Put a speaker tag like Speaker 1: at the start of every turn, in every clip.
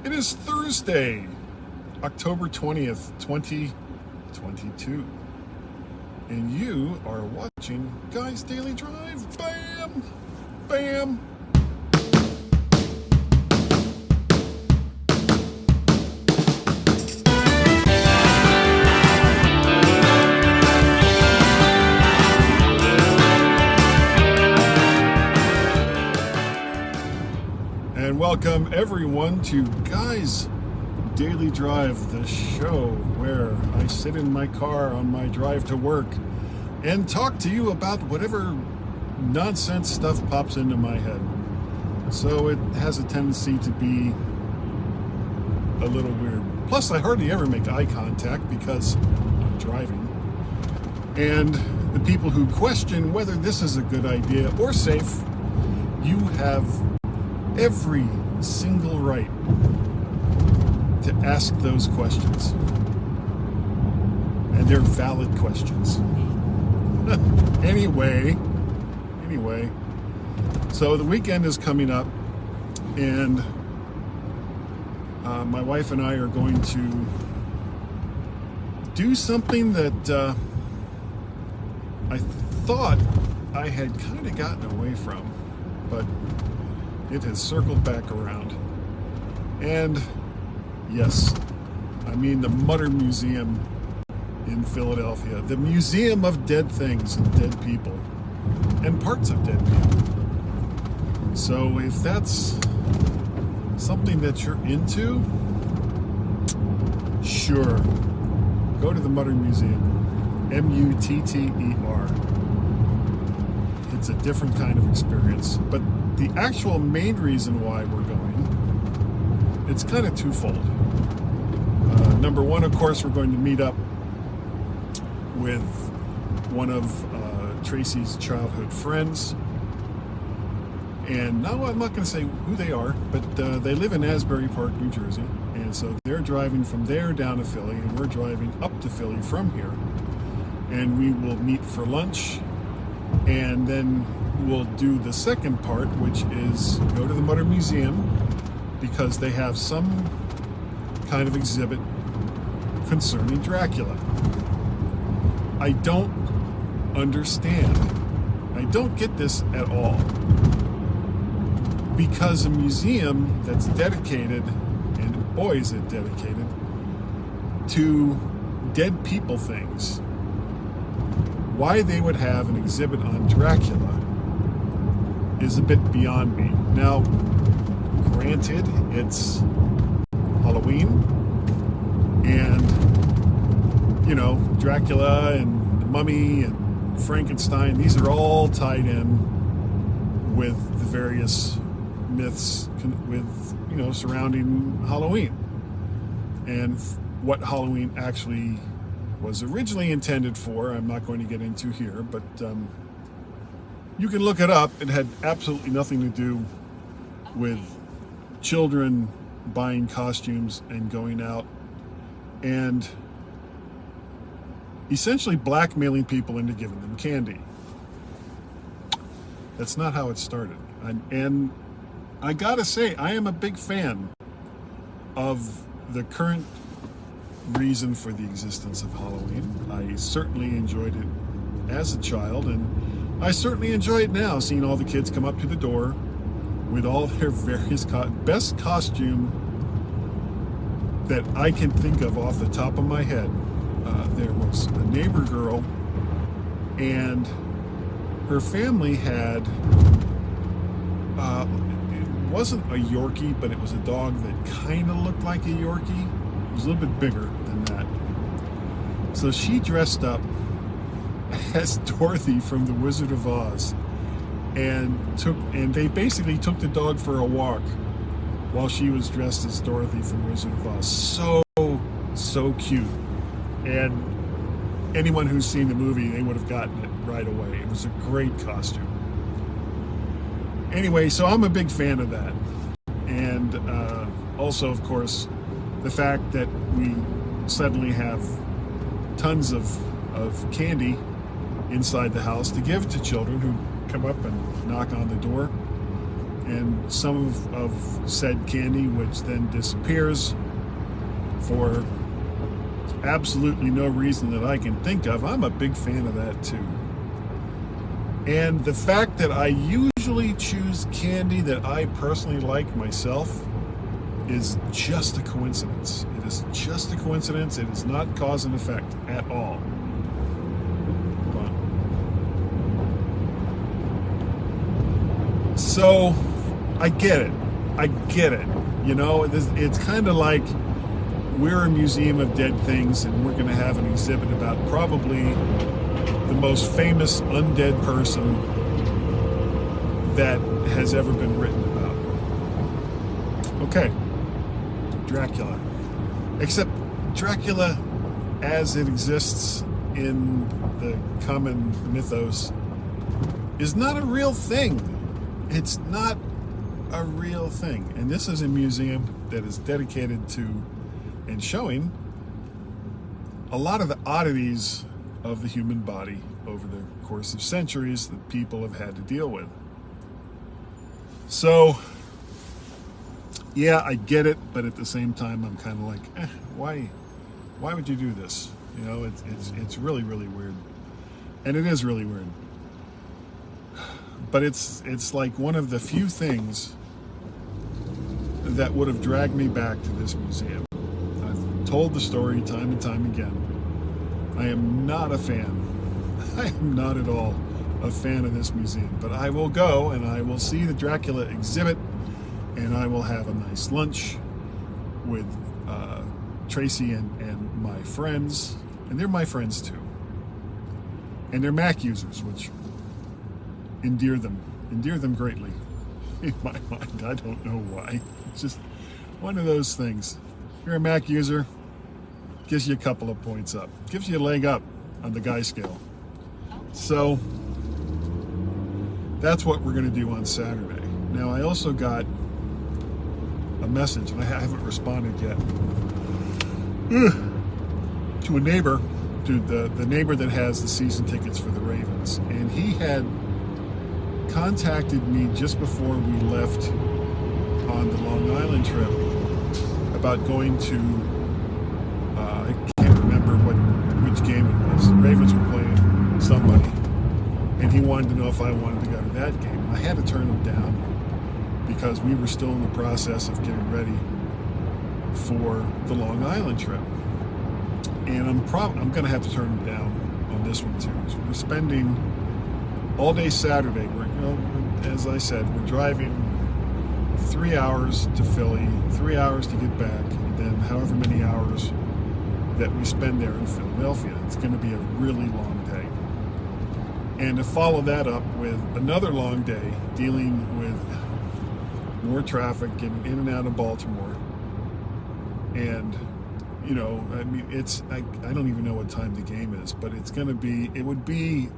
Speaker 1: It is Thursday, October 20th, 2022. And you are watching Guy's Daily Drive. Bam! Bam! And welcome everyone to Guy's Daily Drive, the show where I sit in my car on my drive to work and talk to you about whatever nonsense stuff pops into my head. So it has a tendency to be a little weird. Plus, I hardly ever make eye contact because I'm driving. And the people who question whether this is a good idea or safe, you have every single right to ask those questions. And they're valid questions. Anyway, so the weekend is coming up, and my wife and I are going to do something that I thought I had kind of gotten away from, but it has circled back around. And yes, I mean the Mutter Museum in Philadelphia, the Museum of Dead Things and Dead People and parts of dead people. So if that's something that you're into, sure, go to the Mutter Museum. Mutter. It's a different kind of experience, but the actual main reason why we're going, it's kind of twofold. Number one, of course, we're going to meet up with one of Tracy's childhood friends. And now I'm not going to say who they are, but they live in Asbury Park, New Jersey. And so they're driving from there down to Philly, and we're driving up to Philly from here. And we will meet for lunch, and then we'll do the second part, which is go to the Mutter Museum because they have some kind of exhibit concerning Dracula. I don't understand. I don't get this at all. Because a museum that's dedicated, and boy is it dedicated, to dead people things, why they would have an exhibit on Dracula is a bit beyond me. Now, granted, it's Halloween, and, you know, Dracula and the Mummy and Frankenstein, these are all tied in with the various myths with, you know, surrounding Halloween and what Halloween actually was originally intended for. I'm not going to get into here, but you can look it up. It had absolutely nothing to do with children buying costumes and going out and essentially blackmailing people into giving them candy. That's not how it started. And I gotta say, I am a big fan of the current reason for the existence of Halloween. I certainly enjoyed it as a child, and I certainly enjoy it now, seeing all the kids come up to the door with all their various best costume that I can think of off the top of my head. There was a neighbor girl, and her family had it wasn't a Yorkie, but it was a dog that kind of looked like a Yorkie. It was a little bit bigger than that. So she dressed up as Dorothy from The Wizard of Oz, and they basically took the dog for a walk while she was dressed as Dorothy from Wizard of Oz. So cute. And anyone who's seen the movie, they would have gotten it right away. It was a great costume. Anyway, so I'm a big fan of that. And also, of course, the fact that we suddenly have tons of candy inside the house to give to children who come up and knock on the door. and some of said candy, which then disappears for absolutely no reason that I can think of. I'm a big fan of that too. And the fact that I usually choose candy that I personally like myself is just a coincidence. It is just a coincidence. It is not cause and effect at all. So I get it. I get it. You know, it's kind of like we're a museum of dead things, and we're going to have an exhibit about probably the most famous undead person that has ever been written about. Okay, Dracula. Except Dracula, as it exists in the common mythos, is not a real thing. It's not a real thing. And this is a museum that is dedicated to and showing a lot of the oddities of the human body over the course of centuries that people have had to deal with. So, yeah, I get it, but at the same time, I'm kind of like, why would you do this? You know, it's really, really weird, and it is really weird. But it's like one of the few things that would have dragged me back to this museum. I've told the story time and time again. I am not a fan. I am not at all a fan of this museum. But I will go and I will see the Dracula exhibit, and I will have a nice lunch with Tracy and my friends. And they're my friends too. And they're Mac users, which endear them greatly in my mind. I don't know why. It's just one of those things. If you're a Mac user, gives you a couple of points up. Gives you a leg up on the guy scale. So that's what we're going to do on Saturday. Now, I also got a message, and I haven't responded yet, to a neighbor, to the neighbor that has the season tickets for the Ravens. And he had contacted me just before we left on the Long Island trip about going to, I can't remember which game it was. The Ravens were playing somebody, and he wanted to know if I wanted to go to that game. And I had to turn him down because we were still in the process of getting ready for the Long Island trip. And I'm going to have to turn him down on this one too. So we're spending all day Saturday. As I said, we're driving 3 hours to Philly, 3 hours to get back, and then however many hours that we spend there in Philadelphia. It's going to be a really long day. And to follow that up with another long day dealing with more traffic, getting in and out of Baltimore. And, you know, I mean, I don't even know what time the game is, but it would be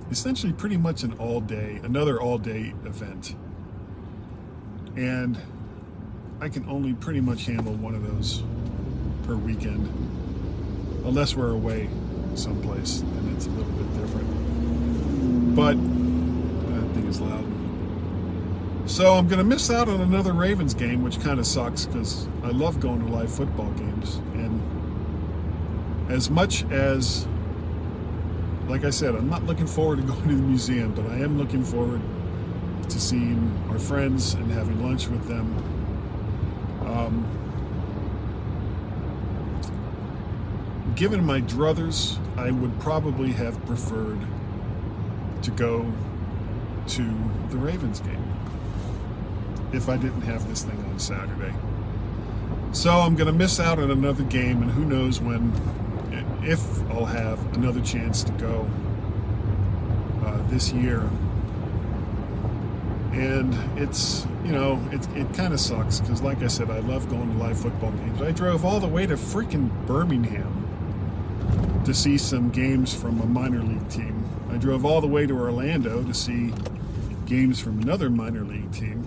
Speaker 1: essentially pretty much another all-day event. And I can only pretty much handle one of those per weekend, unless we're away someplace, and it's a little bit different. But that thing is loud. So I'm going to miss out on another Ravens game, which kind of sucks because I love going to live football games. And as much as, like I said, I'm not looking forward to going to the museum, but I am looking forward to seeing our friends and having lunch with them. Given my druthers, I would probably have preferred to go to the Ravens game if I didn't have this thing on Saturday. So I'm going to miss out on another game, and who knows if I'll have another chance to go this year. And it's, you know, it kind of sucks because, like I said, I love going to live football games. I drove all the way to freaking Birmingham to see some games from a minor league team. I drove all the way to Orlando to see games from another minor league team.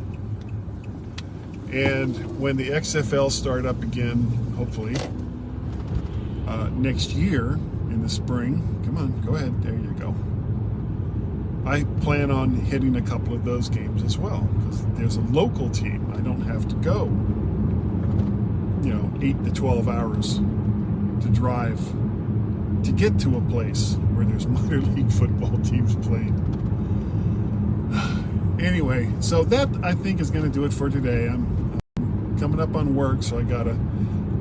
Speaker 1: And when the XFL start up again, hopefully, next year in the spring, come on, go ahead, there you go. I plan on hitting a couple of those games as well, because there's a local team. I don't have to go, 8 to 12 hours to drive to get to a place where there's minor league football teams playing. Anyway, so that I think is going to do it for today. I'm coming up on work, so I gotta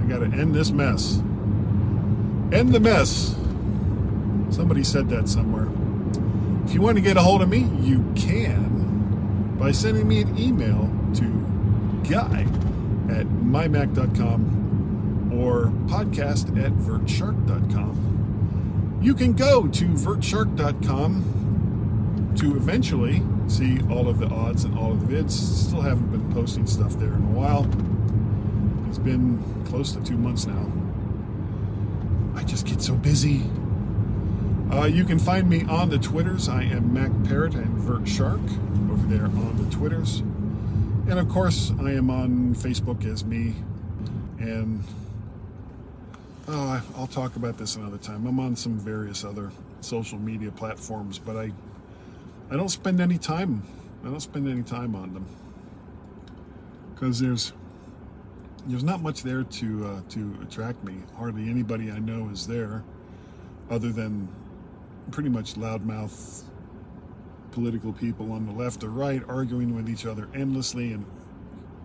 Speaker 1: end this mess. End the mess. Somebody said that somewhere. If you want to get a hold of me, you can by sending me an email to guy@mymac.com or podcast@vertshark.com. You can go to vertshark.com to eventually see all of the odds and all of the vids. Still haven't been posting stuff there in a while. It's been close to 2 months now. I just get so busy. You can find me on the Twitters. I am Mac Parrot and Vert Shark over there on the Twitters. And of course, I am on Facebook as me. And I'll talk about this another time. I'm on some various other social media platforms, but I don't spend any time. I don't spend any time on them because there's not much there to attract me. Hardly anybody I know is there, other than pretty much loudmouth political people on the left or right arguing with each other endlessly. And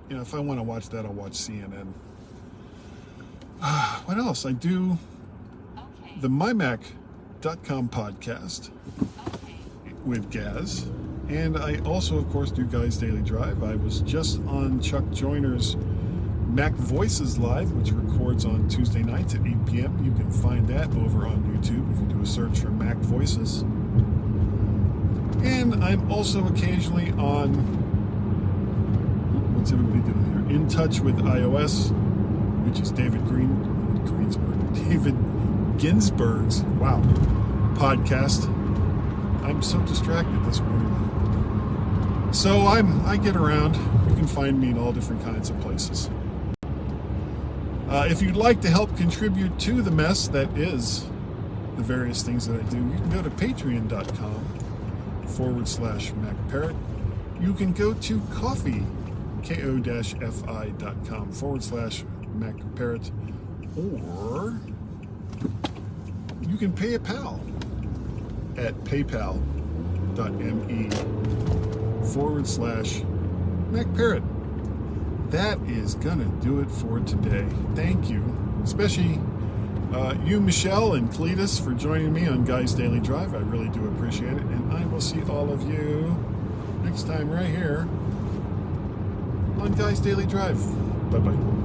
Speaker 1: if I want to watch that, I'll watch CNN. What else? I do the mymac.com podcast with Gaz, and I also, of course, do Guy's Daily Drive. I was just on Chuck Joyner's Mac Voices Live, which records on Tuesday nights at 8 p.m. You can find that over on YouTube if you do a search for Mac Voices. And I'm also occasionally on, what's everybody doing here? In Touch with iOS, which is David Ginsburg's, podcast. I'm so distracted this morning. So I get around. You can find me in all different kinds of places. If you'd like to help contribute to the mess that is the various things that I do, you can go to patreon.com/MacParrot. You can go to ko-fi.com/MacParrot, or you can pay a pal at paypal.me/MacParrot. That is gonna do it for today. Thank you, especially you, Michelle and Cletus, for joining me on Guy's Daily Drive. I really do appreciate it, and I will see all of you next time right here on Guy's Daily Drive. Bye-bye.